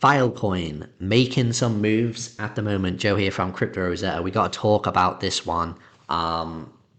Filecoin making some moves at the moment. Joe here from Crypto Rosetta. We got to talk about this one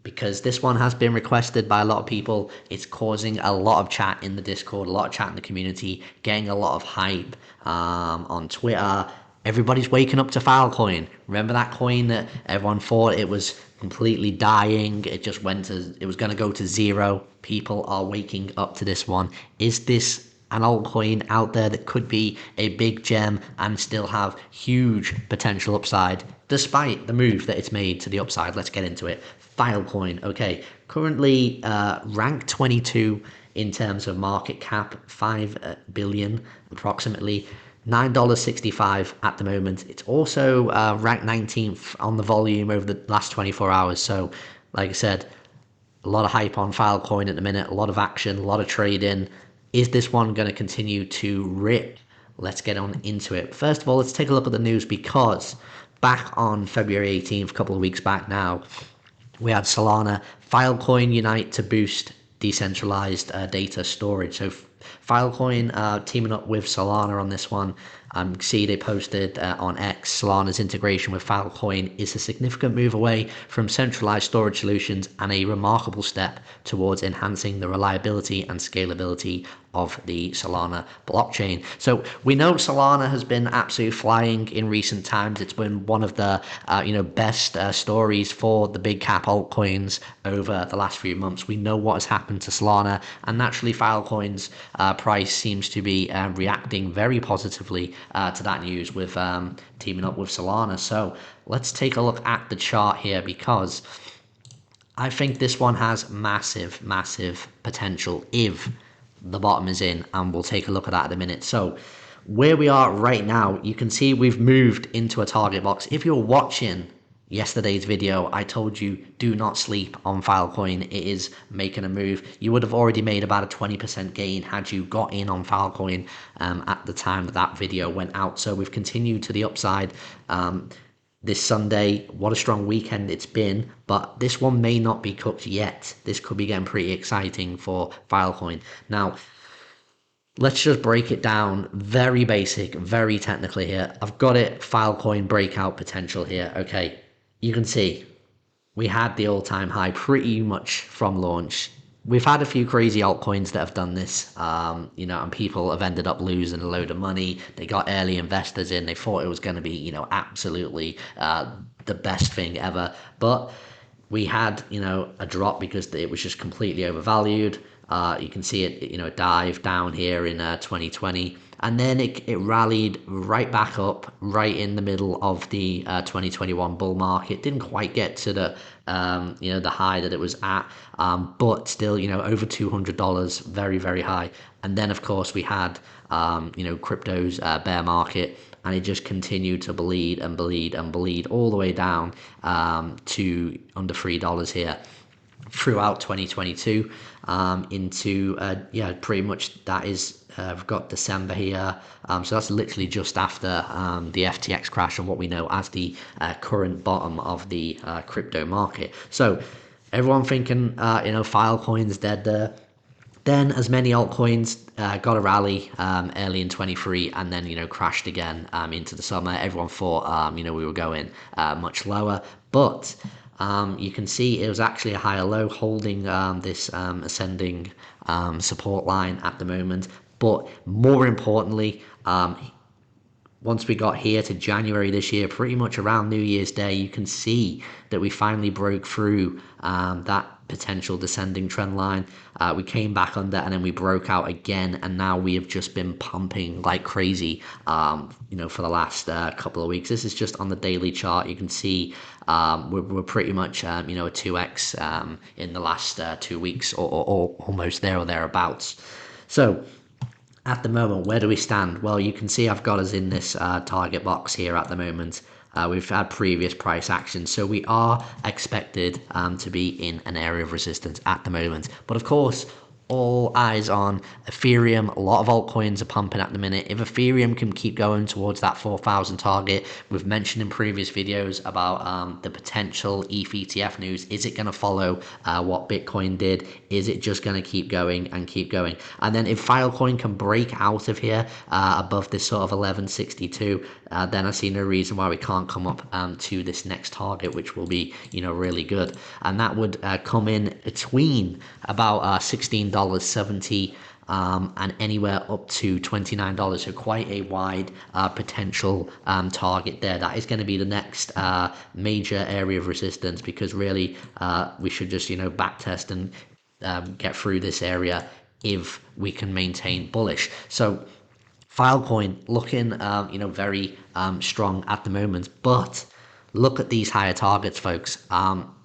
because this one has been requested by a lot of people. It's causing a lot of chat in the Discord, a lot of chat in the community, getting a lot of hype on Twitter. Everybody's waking up to Filecoin. Remember that coin that everyone thought it was completely dying? It just went to, it was going to go to zero. People are waking up to this one. Is this an altcoin out there that could be a big gem and still have huge potential upside despite the move that it's made to the upside? Let's get into it. Filecoin, okay, currently ranked 22 in terms of market cap, 5 billion approximately, $9.65 at the moment. It's also ranked 19th on the volume over the last 24 hours. So like I said, a lot of hype on Filecoin at the minute, a lot of action, a lot of trading. Is this one going to continue to rip? Let's get on into it. First of all, let's take a look at the news, because back on February 18th, a couple of weeks back now, we had Solana, Filecoin unite to boost decentralized data storage. So Filecoin teaming up with Solana on this one. See, they posted on X, Solana's integration with Filecoin is a significant move away from centralized storage solutions and a remarkable step towards enhancing the reliability and scalability of the Solana blockchain. So we know Solana has been absolutely flying in recent times. It's been one of the best stories for the big cap altcoins over the last few months. We know what has happened to Solana, and naturally Filecoin's price seems to be reacting very positively to that news with teaming up with Solana. So let's take a look at the chart here, because I think this one has massive potential if the bottom is in, and we'll take a look at that in a minute. So where we are right now, you can see we've moved into a target box. If you're watching yesterday's video, I told you do not sleep on Filecoin. It is making a move. You would have already made about a 20% gain had you got in on Filecoin at the time that video went out. So we've continued to the upside this Sunday. What a strong weekend it's been, but this one may not be cooked yet. This could be getting pretty exciting for Filecoin. Now, let's just break it down very basic, very technically here. I've got it, Filecoin breakout potential here. Okay, you can see we had the all-time high pretty much from launch. We've had a few crazy altcoins that have done this, and people have ended up losing a load of money. They got early investors in. They thought it was going to be, absolutely the best thing ever. But we had, a drop because it was just completely overvalued. You can see it, dive down here in 2020. And then it rallied right back up, right in the middle of the 2021 bull market. Didn't quite get to the the high that it was at, but still, over $200, very high. And then of course we had crypto's bear market, and it just continued to bleed all the way down to under $3 here throughout 2022 into pretty much that is we've got December here, so that's literally just after the FTX crash and what we know as the current bottom of the crypto market. So everyone thinking Filecoin's dead there. Then as many altcoins got a rally early in 23, and then crashed again into the summer. Everyone thought we were going much lower, but you can see it was actually a higher low, holding this ascending support line at the moment. But more importantly, once we got here to January this year, pretty much around New Year's Day, you can see that we finally broke through that potential descending trend line. We came back under, and then we broke out again, and now we have just been pumping like crazy for the last couple of weeks. This is just on the daily chart. You can see we're pretty much a 2x in the last 2 weeks, or almost there or thereabouts. So at the moment, where do we stand? Well, you can see I've got us in this target box here at the moment. We've had previous price action, so we are expected to be in an area of resistance at the moment. But of course, all eyes on Ethereum. A lot of altcoins are pumping at the minute. If Ethereum can keep going towards that 4,000 target, we've mentioned in previous videos about the potential ETH ETF news. Is it going to follow what Bitcoin did? Is it just going to keep going and keep going? And then if Filecoin can break out of here above this sort of 1162, then I see no reason why we can't come up to this next target, which will be, really good. And that would come in between about $16.70 and anywhere up to $29. So quite a wide potential target there. That is going to be the next major area of resistance, because really we should just, back test and get through this area if we can maintain bullish. So Filecoin looking, very strong at the moment, but look at these higher targets, folks.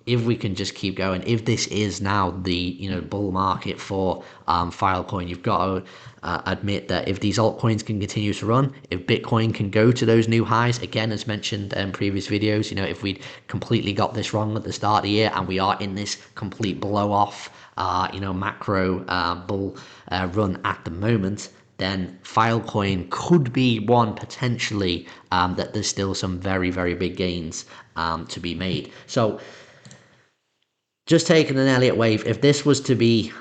If we can just keep going, if this is now the bull market for Filecoin, you've got to admit that if these altcoins can continue to run, if Bitcoin can go to those new highs, again, as mentioned in previous videos, if we completely got this wrong at the start of the year and we are in this complete blow off, macro bull run at the moment, then Filecoin could be one potentially that there's still some very, very big gains to be made. So just taking an Elliott-wave, if this was to be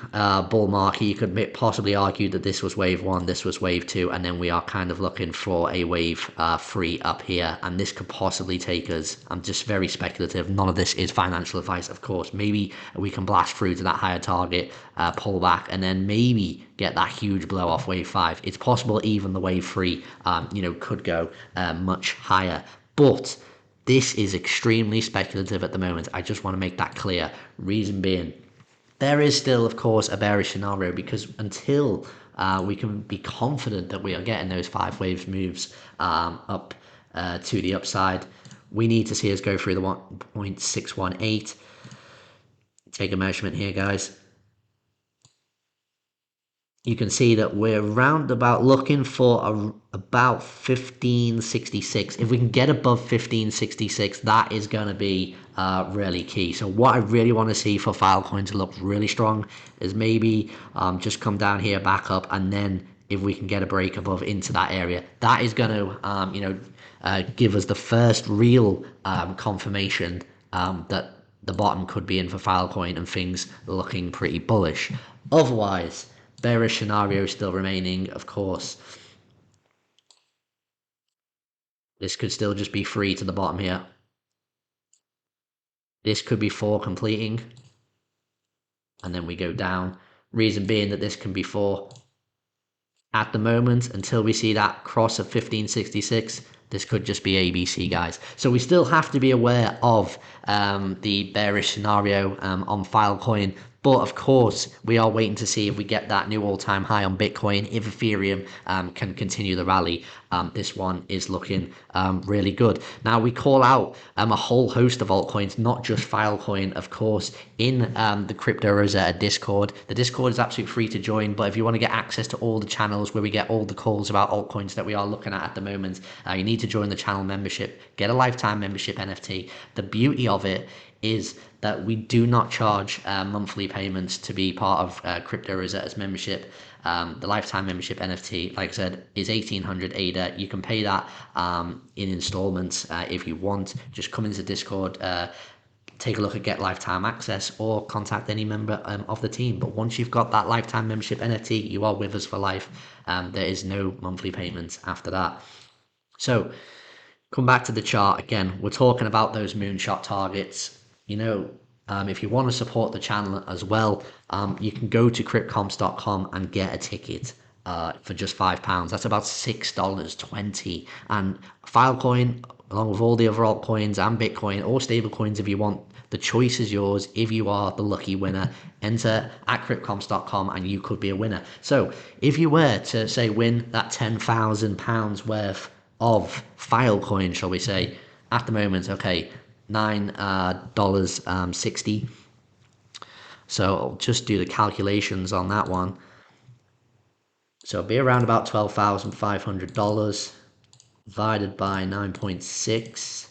bull market, you could possibly argue that this was wave 1, this was wave 2, and then we are kind of looking for a wave 3 up here, and this could possibly take us, I'm just very speculative, none of this is financial advice, of course, maybe we can blast through to that higher target, pull back, and then maybe get that huge blow off wave 5. It's possible even the wave 3, could go much higher, but this is extremely speculative at the moment. I just want to make that clear. Reason being, there is still, of course, a bearish scenario, because until we can be confident that we are getting those 5 waves moves up to the upside, we need to see us go through the 1.618. Take a measurement here, guys. You can see that we're round about looking for about 1566. If we can get above 1566, that is going to be really key. So what I really want to see for Filecoin to look really strong is maybe just come down here, back up, and then if we can get a break above into that area, that is going to give us the first real confirmation that the bottom could be in for Filecoin and things looking pretty bullish. Otherwise, bearish scenario still remaining, of course. This could still just be 3 to the bottom here. This could be 4 completing. And then we go down. Reason being that this can be 4. At the moment, until we see that cross of 1566, this could just be ABC, guys. So we still have to be aware of the bearish scenario on Filecoin. But of course, we are waiting to see if we get that new all-time high on Bitcoin. If Ethereum can continue the rally, this one is looking really good. Now, we call out a whole host of altcoins, not just Filecoin, of course, in the Crypto Rosetta Discord. The Discord is absolutely free to join, but if you want to get access to all the channels where we get all the calls about altcoins that we are looking at the moment, you need to join the channel membership, get a lifetime membership NFT. The beauty of it is that we do not charge monthly payments to be part of Crypto Rosetta's membership. The lifetime membership NFT, like I said, is 1,800 ADA. You can pay that in installments if you want. Just come into Discord, take a look at Get Lifetime Access, or contact any member of the team. But once you've got that lifetime membership NFT, you are with us for life. There is no monthly payments after that. So, come back to the chart again. We're talking about those moonshot targets. If you want to support the channel as well, you can go to cryptcomps.com and get a ticket for just £5. That's about $6.20. And Filecoin, along with all the other altcoins and Bitcoin or stablecoins, if you want, the choice is yours. If you are the lucky winner, enter at cryptcomps.com and you could be a winner. So if you were to, say, win that £10,000 worth of Filecoin, shall we say, at the moment, okay, $9.60. So I'll just do the calculations on that one. So it'll be around about $12,500 divided by 9.6.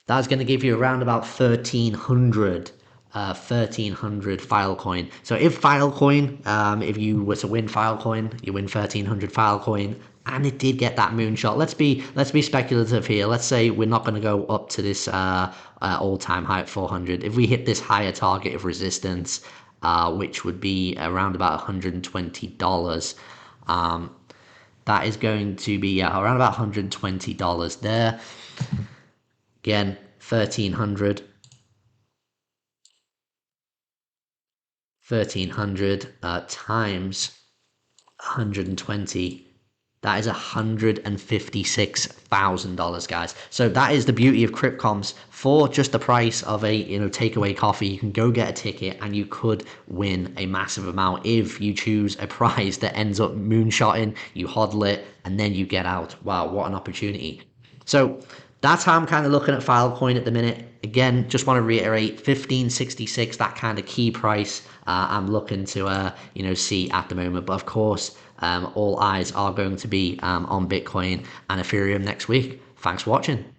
That's going to give you around about 1,300 1300 Filecoin. So if Filecoin, if you were to win Filecoin, you win 1300 Filecoin, and it did get that moonshot. Let's be speculative here. Let's say we're not going to go up to this all-time high at 400. If we hit this higher target of resistance, which would be around about $120, that is going to be around about $120 there. Again, 1300 times 120, that is $156,000, guys. So that is the beauty of cryptcomps. For just the price of a takeaway coffee, you can go get a ticket and you could win a massive amount if you choose a prize that ends up moonshotting, you hodl it, and then you get out. Wow, what an opportunity. So that's how I'm kind of looking at Filecoin at the minute. Again, just want to reiterate, 1566, that kind of key price I'm looking to see at the moment. But of course, all eyes are going to be on Bitcoin and Ethereum next week. Thanks for watching.